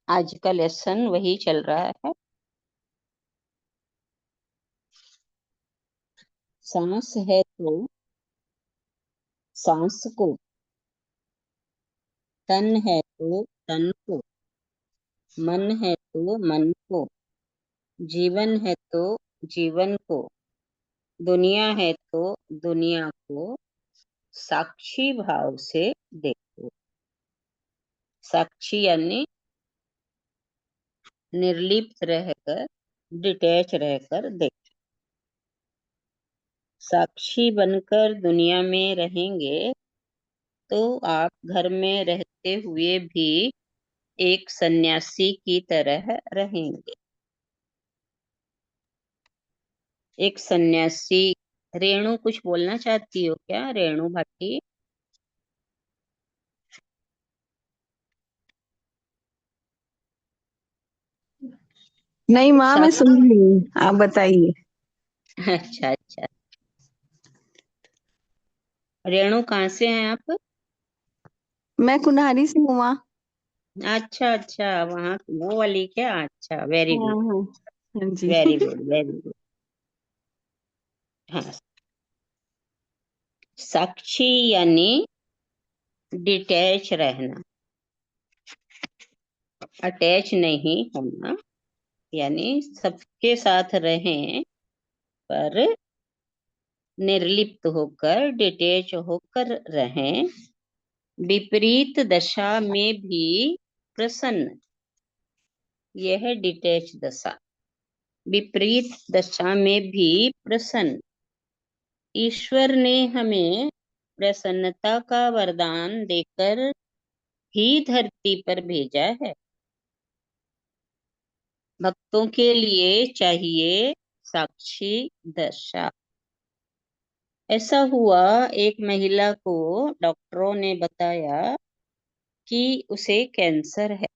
आज का लेसन वही चल रहा है। सांस है तो सांस को, तन है तो तन को, मन है तो मन को, जीवन है तो जीवन को, दुनिया है तो दुनिया को साक्षी भाव से देखो। साक्षी यानी निर्लिप्त रहकर, डिटैच रहकर देखो। साक्षी बनकर दुनिया में रहेंगे तो आप घर में रहते हुए भी एक सन्यासी की तरह रहेंगे। एक सन्यासी। रेणु कुछ बोलना चाहती हो क्या, रेणु भाटी? नहीं माँ, मैं साक्ष सुन रही हूँ, आप बताइए। अच्छा अच्छा। रेणु कहाँ से हैं आप? मैं कुन्हारी से हूँ माँ। अच्छा अच्छा, वहाँ वो वाली क्या? अच्छा, वेरी हाँ गुड। हाँ। हाँ जी। Very good very good. हाँ। साक्षी यानी डिटैच रहना, अटैच नहीं होना। यानी सबके साथ रहें पर निर्लिप्त होकर, डिटैच होकर रहें। विपरीत दशा में भी प्रसन्न, यह है डिटैच दशा। विपरीत दशा में भी प्रसन्न। ईश्वर ने हमें प्रसन्नता का वरदान देकर ही धरती पर भेजा है। भक्तों के लिए चाहिए साक्षी दशा। ऐसा हुआ, एक महिला को डॉक्टरों ने बताया कि उसे कैंसर है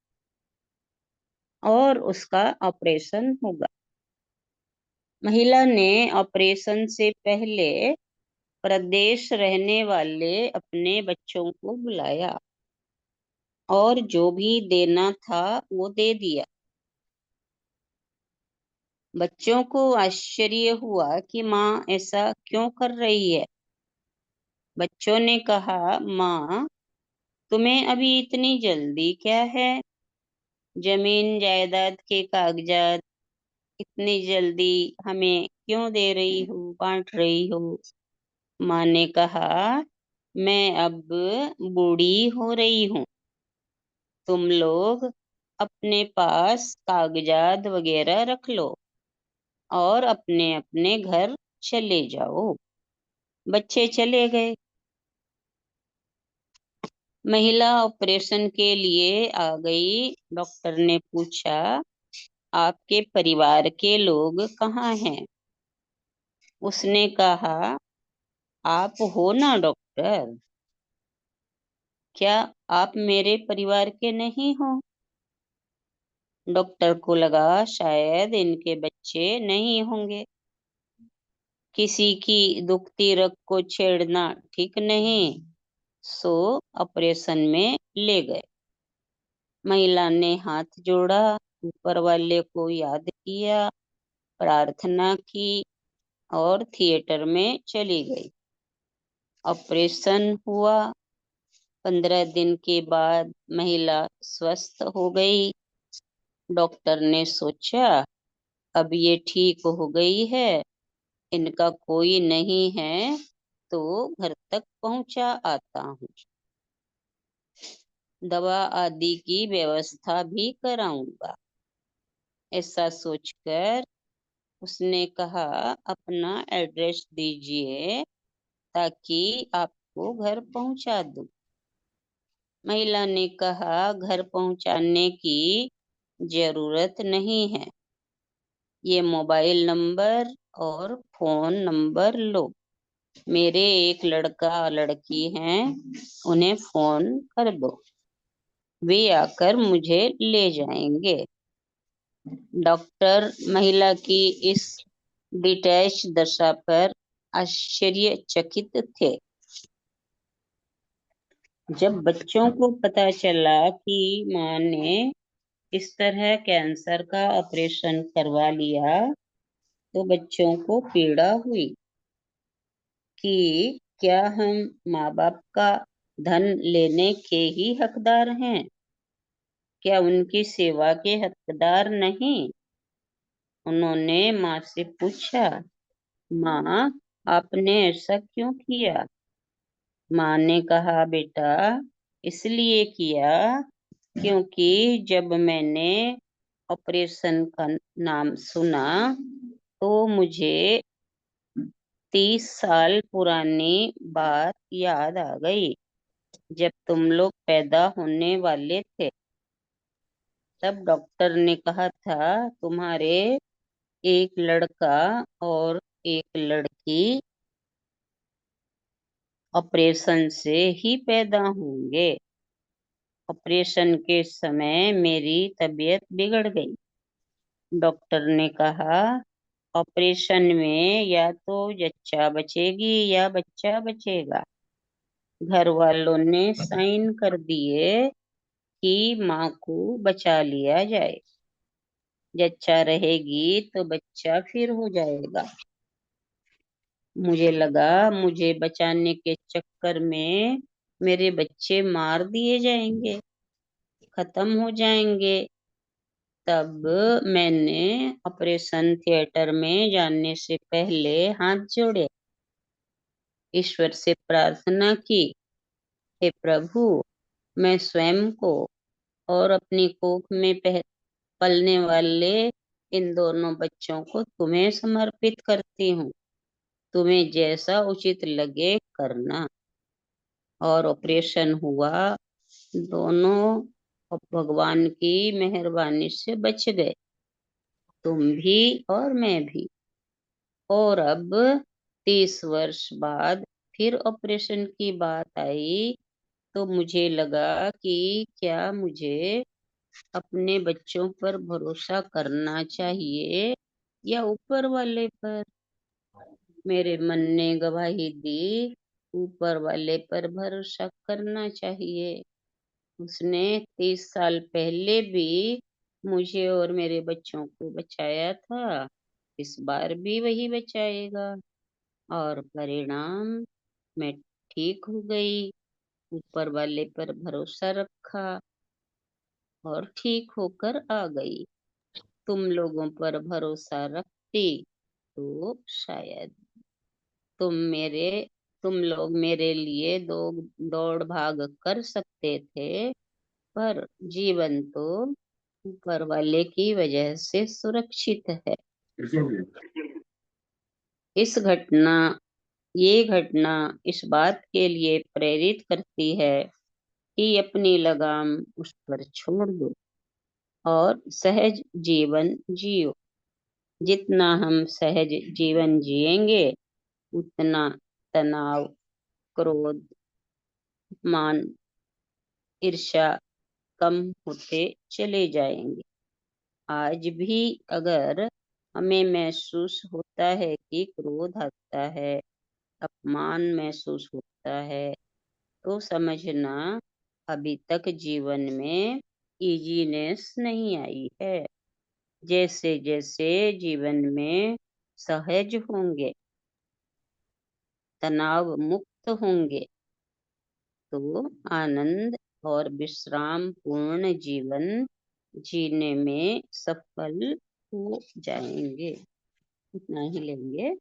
और उसका ऑपरेशन होगा। महिला ने ऑपरेशन से पहले प्रदेश रहने वाले अपने बच्चों को बुलाया और जो भी देना था वो दे दिया। बच्चों को आश्चर्य हुआ कि माँ ऐसा क्यों कर रही है। बच्चों ने कहा, माँ तुम्हें अभी इतनी जल्दी क्या है? जमीन जायदाद के कागजात इतनी जल्दी हमें क्यों दे रही हो, बांट रही हो? माँ ने कहा, मैं अब बूढ़ी हो रही हूँ। तुम लोग अपने पास कागजात वगैरह रख लो और अपने अपने घर चले जाओ। बच्चे चले गए। महिला ऑपरेशन के लिए आ गई। डॉक्टर ने पूछा, आपके परिवार के लोग कहाँ हैं? उसने कहा, आप हो ना डॉक्टर, क्या आप मेरे परिवार के नहीं हो? डॉक्टर को लगा शायद इनके बच्चे नहीं होंगे। किसी की दुखती रग को छेड़ना ठीक नहीं, सो ऑपरेशन में ले गए। महिला ने हाथ जोड़ा, ऊपर वाले को याद किया, प्रार्थना की और थिएटर में चली गई। ऑपरेशन हुआ। 15 दिन के बाद महिला स्वस्थ हो गई। डॉक्टर ने सोचा, अब ये ठीक हो गई है, इनका कोई नहीं है तो घर तक पहुंचा आता हूँ। दवा आदि की व्यवस्था भी कराऊंगा। ऐसा सोचकर उसने कहा, अपना एड्रेस दीजिए ताकि आपको घर पहुंचा दूं। महिला ने कहा, घर पहुंचाने की जरूरत नहीं है, ये मोबाइल नंबर और फोन नंबर लो। मेरे एक लड़का और लड़की हैं, उन्हें फोन कर दो, वे आकर मुझे ले जाएंगे। डॉक्टर महिला की इस डिटैच दशा पर आश्चर्यचकित थे। जब बच्चों को पता चला कि माँ ने इस तरह कैंसर का ऑपरेशन करवा लिया तो बच्चों को पीड़ा हुई कि क्या हम माँ बाप का धन लेने के ही हकदार हैं? क्या उनकी सेवा के हकदार नहीं? उन्होंने माँ से पूछा, माँ, आपने ऐसा क्यों किया? माँ ने कहा, बेटा, इसलिए किया क्योंकि जब मैंने ऑपरेशन का नाम सुना तो मुझे 30 साल पुरानी बात याद आ गई। जब तुम लोग पैदा होने वाले थे तब डॉक्टर ने कहा था तुम्हारे एक लड़का और एक लड़की ऑपरेशन से ही पैदा होंगे। ऑपरेशन के समय मेरी तबीयत बिगड़ गई। डॉक्टर ने कहा ऑपरेशन में या तो जच्चा बचेगी या बच्चा बचेगा। घर वालों ने साइन कर दिए कि माँ को बचा लिया जाए। जच्चा रहेगी तो बच्चा फिर हो जाएगा। मुझे लगा मुझे बचाने के चक्कर में मेरे बच्चे मार दिए जाएंगे, खत्म हो जाएंगे। तब मैंने ऑपरेशन थिएटर में जाने से पहले हाथ जोड़े, ईश्वर से प्रार्थना की, हे प्रभु, मैं स्वयं को और अपनी कोख में पलने वाले इन दोनों बच्चों को तुम्हें समर्पित करती हूँ। तुम्हें जैसा उचित लगे करना। और ऑपरेशन हुआ। दोनों भगवान की मेहरबानी से बच गए, तुम भी और मैं भी। और अब 30 वर्ष बाद फिर ऑपरेशन की बात आई तो मुझे लगा कि क्या मुझे अपने बच्चों पर भरोसा करना चाहिए या ऊपर वाले पर। मेरे मन ने गवाही दी, ऊपर वाले पर भरोसा करना चाहिए। उसने 30 साल पहले भी मुझे और मेरे बच्चों को बचाया था, इस बार भी वही बचाएगा। और परिणाम, मैं ठीक हो गई। ऊपर वाले पर भरोसा रखा और ठीक होकर आ गई। तुम लोगों पर भरोसा रखती तो शायद तुम मेरे तुम लोग मेरे लिए दौड़ भाग कर सकते थे, पर जीवन तो ऊपर वाले की वजह से सुरक्षित है। इस घटना ये घटना इस बात के लिए प्रेरित करती है कि अपनी लगाम उस पर छोड़ दो और सहज जीवन जियो। जितना हम सहज जीवन जिएंगे उतना तनाव, क्रोध, मान, ईर्ष्या कम होते चले जाएंगे। आज भी अगर हमें महसूस होता है कि क्रोध आता है, अपमान महसूस होता है, तो समझना अभी तक जीवन में इजीनेस नहीं आई है। जैसे जैसे जीवन में सहज होंगे, तनाव मुक्त होंगे, तो आनंद और विश्राम पूर्ण जीवन जीने में सफल हो जाएंगे। इतना ही लेंगे।